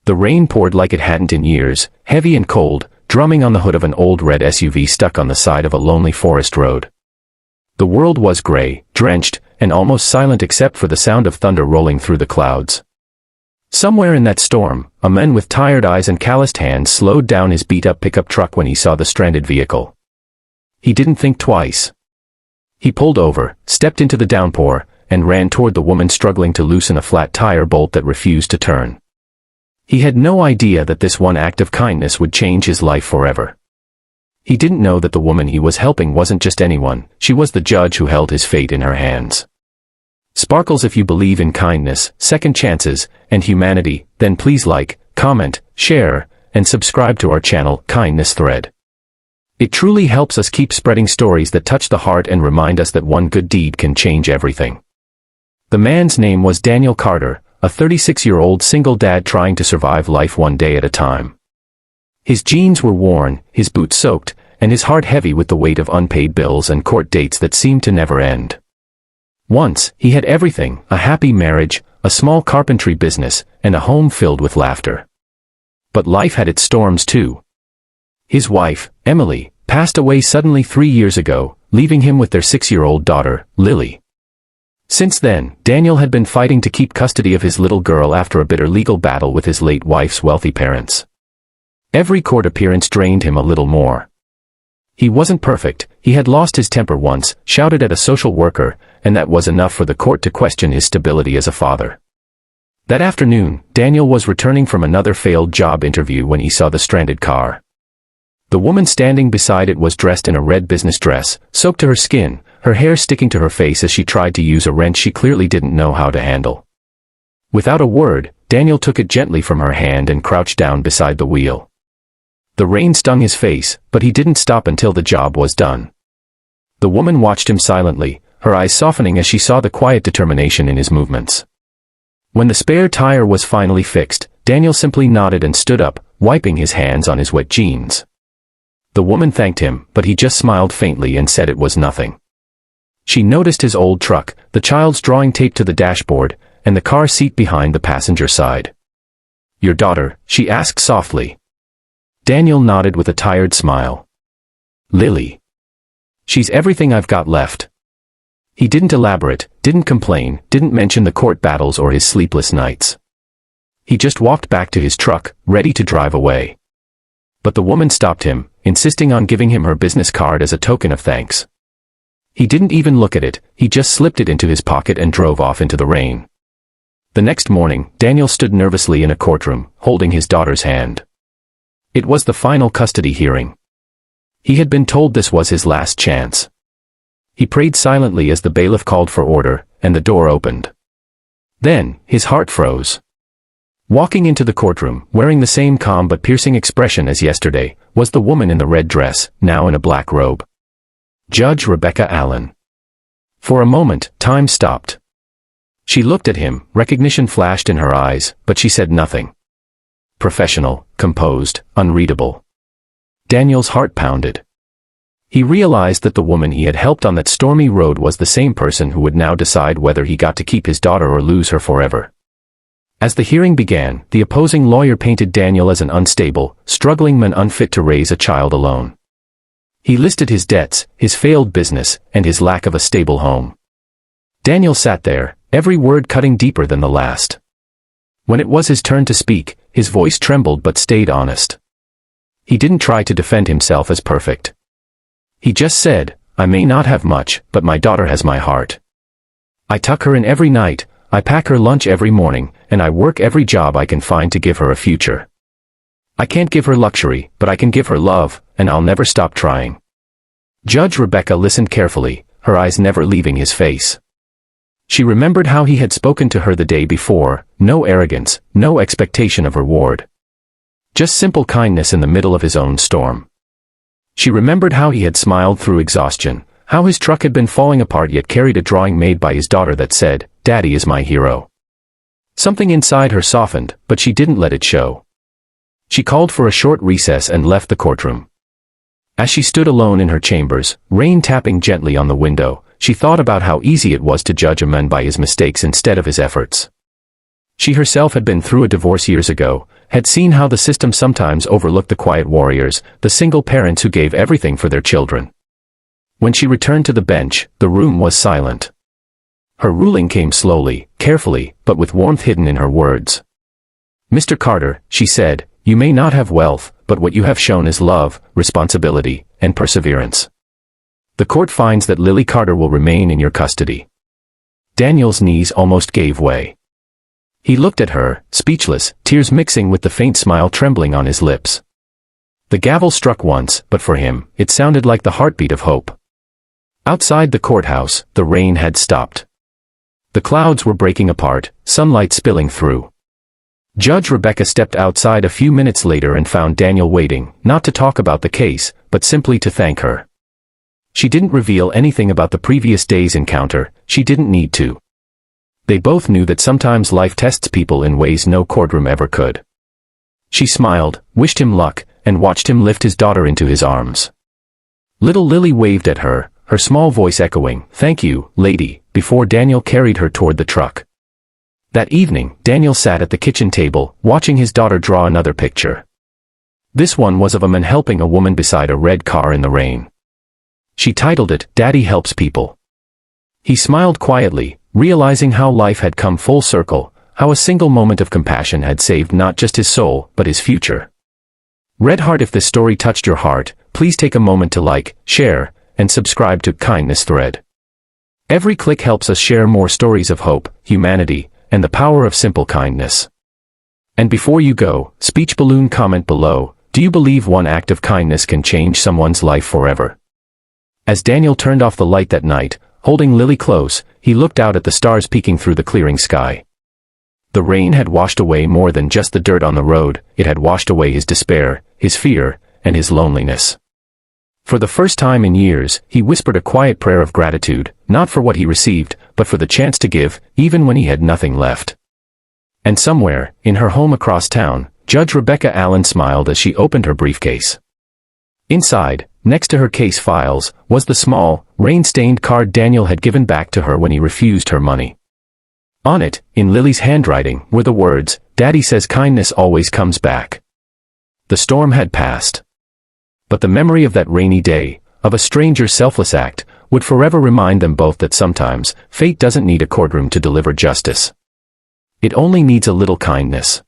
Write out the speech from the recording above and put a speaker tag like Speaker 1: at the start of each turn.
Speaker 1: The rain poured like it hadn't in years, heavy and cold, drumming on the hood of an old red SUV stuck on the side of a lonely forest road. The world was gray, drenched, and almost silent except for the sound of thunder rolling through the clouds. Somewhere in that storm, a man with tired eyes and calloused hands slowed down his beat-up pickup truck when he saw the stranded vehicle. He didn't think twice. He pulled over, stepped into the downpour, and ran toward the woman struggling to loosen a flat tire bolt that refused to turn. He had no idea that this one act of kindness would change his life forever. He didn't know that the woman he was helping wasn't just anyone, she was the judge who held his fate in her hands. Sparkles, if you believe in kindness, second chances, and humanity, then please like, comment, share, and subscribe to our channel, Kindness Thread. It truly helps us keep spreading stories that touch the heart and remind us that one good deed can change everything. The man's name was Daniel Carter, a 36-year-old single dad trying to survive life one day at a time. His jeans were worn, his boots soaked, and his heart heavy with the weight of unpaid bills and court dates that seemed to never end. Once, he had everything, a happy marriage, a small carpentry business, and a home filled with laughter. But life had its storms too. His wife, Emily, passed away suddenly 3 years ago, leaving him with their 6-year-old daughter, Lily. Since then, Daniel had been fighting to keep custody of his little girl after a bitter legal battle with his late wife's wealthy parents. Every court appearance drained him a little more. He wasn't perfect, he had lost his temper once, shouted at a social worker, and that was enough for the court to question his stability as a father. That afternoon, Daniel was returning from another failed job interview when he saw the stranded car. The woman standing beside it was dressed in a red business dress, soaked to her skin, her hair sticking to her face as she tried to use a wrench she clearly didn't know how to handle. Without a word, Daniel took it gently from her hand and crouched down beside the wheel. The rain stung his face, but he didn't stop until the job was done. The woman watched him silently, her eyes softening as she saw the quiet determination in his movements. When the spare tire was finally fixed, Daniel simply nodded and stood up, wiping his hands on his wet jeans. The woman thanked him, but he just smiled faintly and said it was nothing. She noticed his old truck, the child's drawing taped to the dashboard, and the car seat behind the passenger side. "Your daughter?" she asked softly. Daniel nodded with a tired smile. "Lily. She's everything I've got left." He didn't elaborate, didn't complain, didn't mention the court battles or his sleepless nights. He just walked back to his truck, ready to drive away. But the woman stopped him, insisting on giving him her business card as a token of thanks. He didn't even look at it, he just slipped it into his pocket and drove off into the rain. The next morning, Daniel stood nervously in a courtroom, holding his daughter's hand. It was the final custody hearing. He had been told this was his last chance. He prayed silently as the bailiff called for order, and the door opened. Then, his heart froze. Walking into the courtroom, wearing the same calm but piercing expression as yesterday, was the woman in the red dress, now in a black robe. Judge Rebecca Allen. For a moment, time stopped. She looked at him, recognition flashed in her eyes, but she said nothing. Professional, composed, unreadable. Daniel's heart pounded. He realized that the woman he had helped on that stormy road was the same person who would now decide whether he got to keep his daughter or lose her forever. As the hearing began, the opposing lawyer painted Daniel as an unstable, struggling man unfit to raise a child alone. He listed his debts, his failed business, and his lack of a stable home. Daniel sat there, every word cutting deeper than the last. When it was his turn to speak, his voice trembled but stayed honest. He didn't try to defend himself as perfect. He just said, "I may not have much, but my daughter has my heart. I tuck her in every night, I pack her lunch every morning, and I work every job I can find to give her a future. I can't give her luxury, but I can give her love, and I'll never stop trying." Judge Rebecca listened carefully, her eyes never leaving his face. She remembered how he had spoken to her the day before, no arrogance, no expectation of reward. Just simple kindness in the middle of his own storm. She remembered how he had smiled through exhaustion, how his truck had been falling apart yet carried a drawing made by his daughter that said, "Daddy is my hero." Something inside her softened, but she didn't let it show. She called for a short recess and left the courtroom. As she stood alone in her chambers, rain tapping gently on the window, she thought about how easy it was to judge a man by his mistakes instead of his efforts. She herself had been through a divorce years ago, had seen how the system sometimes overlooked the quiet warriors, the single parents who gave everything for their children. When she returned to the bench, the room was silent. Her ruling came slowly, carefully, but with warmth hidden in her words. "Mr. Carter," she said, "you may not have wealth, but what you have shown is love, responsibility, and perseverance. The court finds that Lily Carter will remain in your custody." Daniel's knees almost gave way. He looked at her, speechless, tears mixing with the faint smile trembling on his lips. The gavel struck once, but for him, it sounded like the heartbeat of hope. Outside the courthouse, the rain had stopped. The clouds were breaking apart, sunlight spilling through. Judge Rebecca stepped outside a few minutes later and found Daniel waiting, not to talk about the case, but simply to thank her. She didn't reveal anything about the previous day's encounter, she didn't need to. They both knew that sometimes life tests people in ways no courtroom ever could. She smiled, wished him luck, and watched him lift his daughter into his arms. Little Lily waved at her, her small voice echoing, "Thank you, lady," before Daniel carried her toward the truck. That evening, Daniel sat at the kitchen table, watching his daughter draw another picture. This one was of a man helping a woman beside a red car in the rain. She titled it, "Daddy Helps People." He smiled quietly, realizing how life had come full circle, how a single moment of compassion had saved not just his soul, but his future. Red Heart, if this story touched your heart, please take a moment to like, share, and subscribe to Kindness Thread. Every click helps us share more stories of hope, humanity, and the power of simple kindness. And before you go, speech balloon comment below, do you believe one act of kindness can change someone's life forever? As Daniel turned off the light that night, holding Lily close, he looked out at the stars peeking through the clearing sky. The rain had washed away more than just the dirt on the road, it had washed away his despair, his fear, and his loneliness. For the first time in years, he whispered a quiet prayer of gratitude, not for what he received, but for the chance to give, even when he had nothing left. And somewhere, in her home across town, Judge Rebecca Allen smiled as she opened her briefcase. Inside, next to her case files, was the small, rain-stained card Daniel had given back to her when he refused her money. On it, in Lily's handwriting, were the words, "Daddy says kindness always comes back." The storm had passed. But the memory of that rainy day, of a stranger's selfless act, would forever remind them both that sometimes, fate doesn't need a courtroom to deliver justice. It only needs a little kindness.